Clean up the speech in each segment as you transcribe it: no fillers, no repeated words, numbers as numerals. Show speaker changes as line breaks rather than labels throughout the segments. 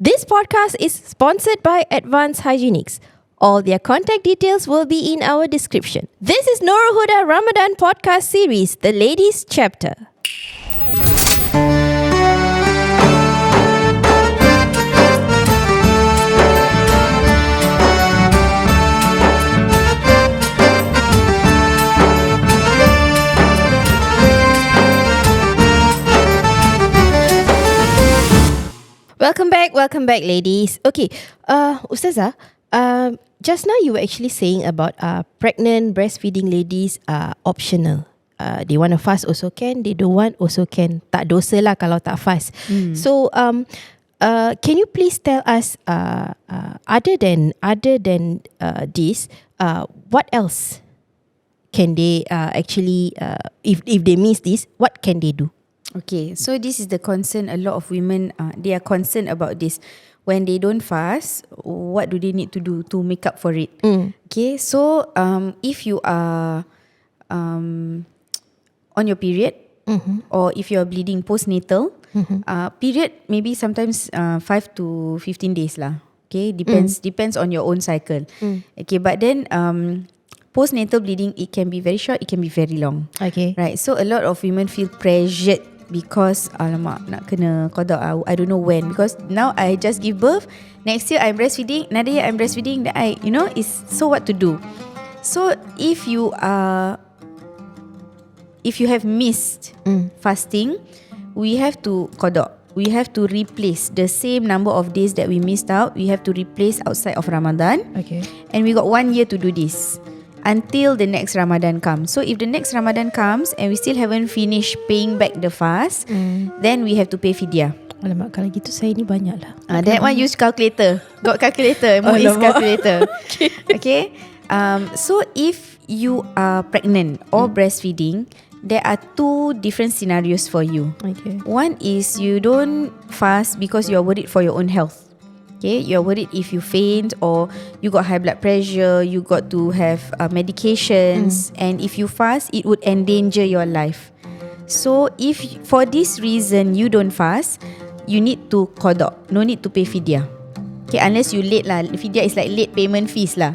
This podcast is sponsored by Advanced Hygienics. All their contact details will be in our description. This is Nurulhuda Ramadan podcast series, the ladies chapter. Welcome back, ladies. Okay, Ustazah, just now you were actually saying about pregnant, breastfeeding ladies are optional. They want to fast also can, they don't want also can. Tak dosa lah kalau tak fast. So, can you please tell us, other than this, what else can they actually, if they miss this, what can they do?
Okay, so this is the concern. A lot of women, they are concerned about this. When they don't fast, what do they need to do to make up for it? Okay, so if you are on your period, or if you are bleeding postnatal, period maybe sometimes 5 to 15 days lah. Okay, depends on your own cycle. Okay, but then postnatal bleeding, it can be very short, it can be very long.
Okay,
right. So a lot of women feel pressured because alamak nak kena qada. I don't know when, because now I just give birth, next year I'm breastfeeding, another year I'm breastfeeding, that it's so what to do. So if you have missed fasting, we have to qada. We have to replace the same number of days that we missed out. We have to replace outside of Ramadan.
Okay,
and we got 1 year to do this until the next Ramadan comes. So if the next Ramadan comes and we still haven't finished paying back the fast, then we have to pay Fidya.
Alamak, kalau gitu saya ni banyak lah.
That one use calculator. Got calculator. Muis calculator. Okay. So if you are pregnant or breastfeeding, there are two different scenarios for you.
Okay.
One is you don't fast because you are worried for your own health. Okay, you're worried if you faint or you got high blood pressure, you got to have medications, and if you fast, it would endanger your life. So if for this reason you don't fast, you need to qada. No need to pay Fidya. Okay, unless you late lah. Fidya is like late payment fees lah.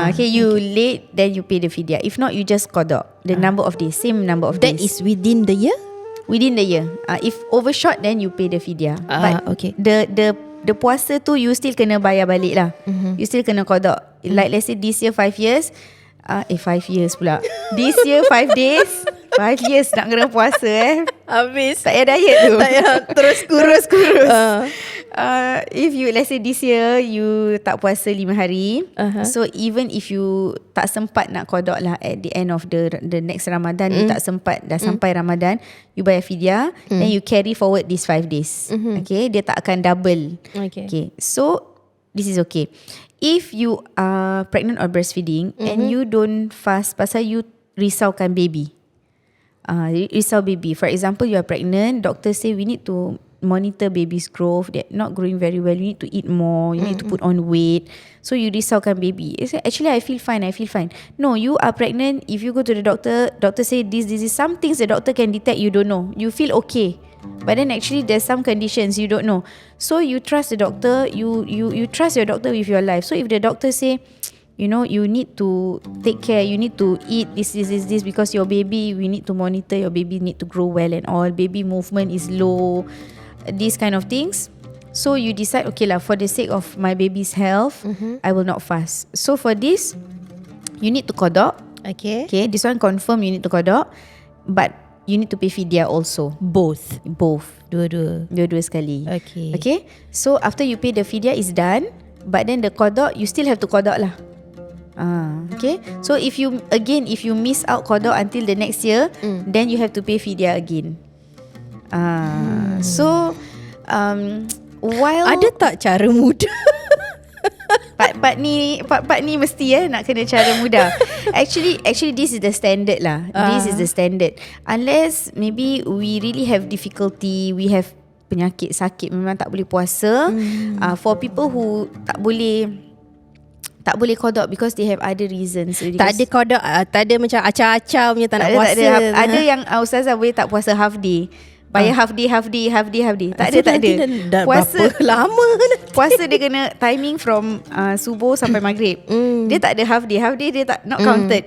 Okay, you late, then you pay the Fidya. If not, you just qada. The number of days, same number of days.
That is within the year?
Within the year. If overshot, then you pay the Fidya. But
okay.
The puasa tu you still kena bayar balik lah. You still kena qada. Like let's say this year 5 years, 5 years pula. This year 5 days, 5 years nak kena puasa
Habis.
Tak payah diet tu.
Tak payah terus kurus.
If you, let's say this year you tak puasa 5 hari, so even if you tak sempat nak qada lah at the end of the next Ramadan, you tak sempat dah sampai Ramadan, you bayar Fidya, then you carry forward these 5 days. Okay, dia tak akan double. Okay, so this is okay. If you are pregnant or breastfeeding and you don't fast pasal you risaukan baby, risau baby. For example, you are pregnant, doctor say we need to monitor baby's growth, they're not growing very well, you need to eat more, you need to put on weight, so you risaukan baby. Actually I feel fine. No, you are pregnant. If you go to the doctor say this is some things the doctor can detect, you don't know, you feel okay, but then actually there's some conditions you don't know. So you trust the doctor, you trust your doctor with your life. So if the doctor say, you need to take care, you need to eat this because your baby, we need to monitor, your baby need to grow well and all, baby movement is low, these kind of things. So you decide, okay lah, for the sake of my baby's health, I will not fast. So for this, you need to qada. Okay, this one confirm you need to qada, but you need to pay Fidya also. Both. Dua-dua sekali. Okay. So after you pay the Fidya is done, but then the qada, you still have to qada lah. Okay. So if you miss out qada until the next year, then you have to pay Fidya again. So while
ada tak cara mudah?
Part ni mesti nak kena cara mudah. Actually this is the standard lah. This is the standard. Unless maybe we really have difficulty, we have penyakit sakit memang tak boleh puasa. For people who tak boleh qada because they have other reasons.
Tak ada qada, tak ada macam acah-acah punya tak nak puasa.
Ada yang ustazah boleh tak puasa half day. Bayar half day. Tak ada.
Puasa berapa lama nanti?
Puasa dia kena timing from subuh sampai maghrib. Dia tak ada half day dia tak not counted.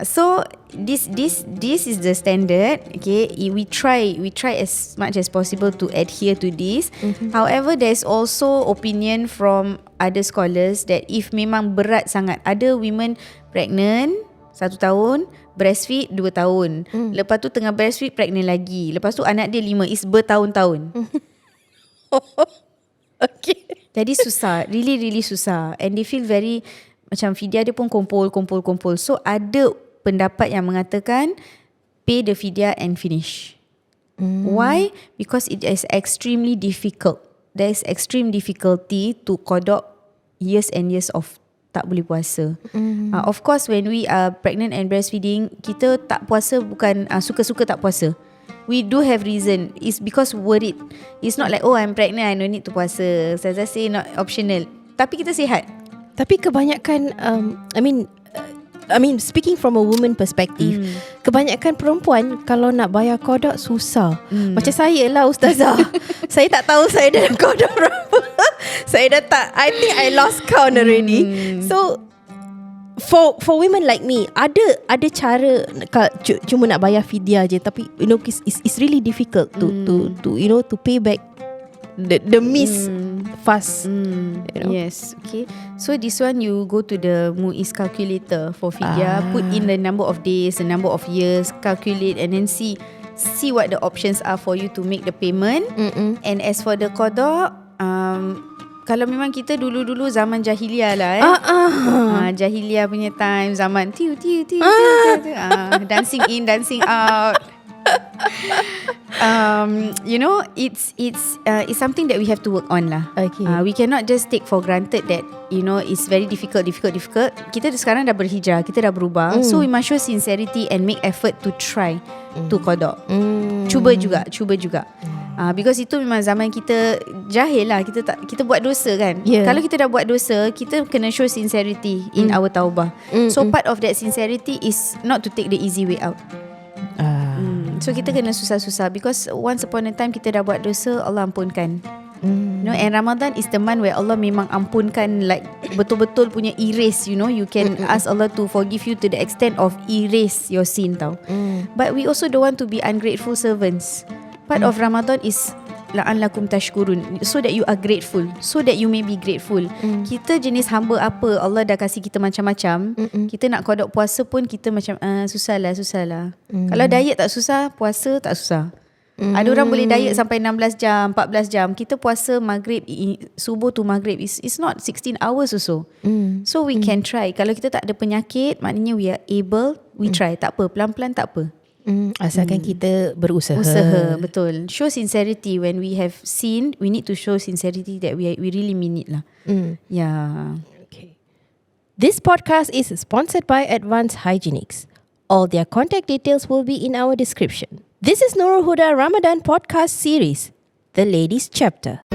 So this is the standard. Okay, we try as much as possible to adhere to this. However, there's also opinion from other scholars that if memang berat sangat, ada women pregnant 1 tahun, breastfeed 2 tahun. Lepas tu tengah breastfeed pregnant lagi. Lepas tu anak dia 5, is bertahun-tahun.
Okay.
Jadi susah, really susah. And they feel very, macam Fidya dia pun kumpul. So ada pendapat yang mengatakan pay the Fidya and finish. Why? Because it is extremely difficult. There is extreme difficulty to qada years and years of tak boleh puasa. Of course, when we are pregnant and breastfeeding, kita tak puasa bukan suka-suka tak puasa. We do have reason. It's because worried. It's not like, oh, I'm pregnant, I don't need to puasa. Ustazah say not optional. Tapi kita sihat.
Tapi kebanyakan I mean speaking from a woman perspective, kebanyakan perempuan kalau nak bayar qada susah. Macam saya lah ustazah. Saya tak tahu saya dalam qada berapa. Saya dah tak, I think I lost count already. So for women like me, ada cara cuma nak bayar fidya je, tapi you know it's really difficult to you know to pay back the miss fast. You know?
Yes. Okay. So this one you go to the Muis calculator for fidya, put in the number of days, the number of years, calculate and then see what the options are for you to make the payment. And as for the qada, kalau memang kita dulu-dulu zaman jahiliah lah jahiliah punya time, zaman tiu dancing in dancing out. You know, it's something that we have to work on lah.
Okay.
We cannot just take for granted that, you know, it's very difficult. Kita sekarang dah berhijrah, kita dah berubah. So we must show sincerity and make effort to try to qada. Cuba juga. Because itu memang zaman kita jahil lah. Kita buat dosa kan. Kalau kita dah buat dosa, kita kena show sincerity in our taubah. So part of that sincerity is not to take the easy way out. So kita kena susah-susah, because once upon a time kita dah buat dosa, Allah ampunkan. You know, and Ramadan is the month where Allah memang ampunkan, like betul-betul punya erase. You know, you can ask Allah to forgive you to the extent of erase your sin tau. But we also don't want to be ungrateful servants. Part of Ramadan is la'allakum tashkurun, so that you are grateful, so that you may be grateful. Kita jenis hamba apa, Allah dah kasih kita macam-macam. Kita nak qada puasa pun kita macam susahlah. Kalau diet tak susah, puasa tak susah. Ada orang boleh diet sampai 16 jam, 14 jam. Kita puasa maghrib, subuh to maghrib, it's not 16 hours also. So we can try. Kalau kita tak ada penyakit, maknanya we are able, we try. Tak apa, pelan-pelan tak apa.
Asalkan kita berusaha.
Betul. Show sincerity. When we have sinned, we need to show sincerity that we really mean it lah. Yeah.
Okay. This podcast is sponsored by Advanced Hygienics. All their contact details will be in our description. This is Nurulhuda Ramadan podcast series, the ladies chapter.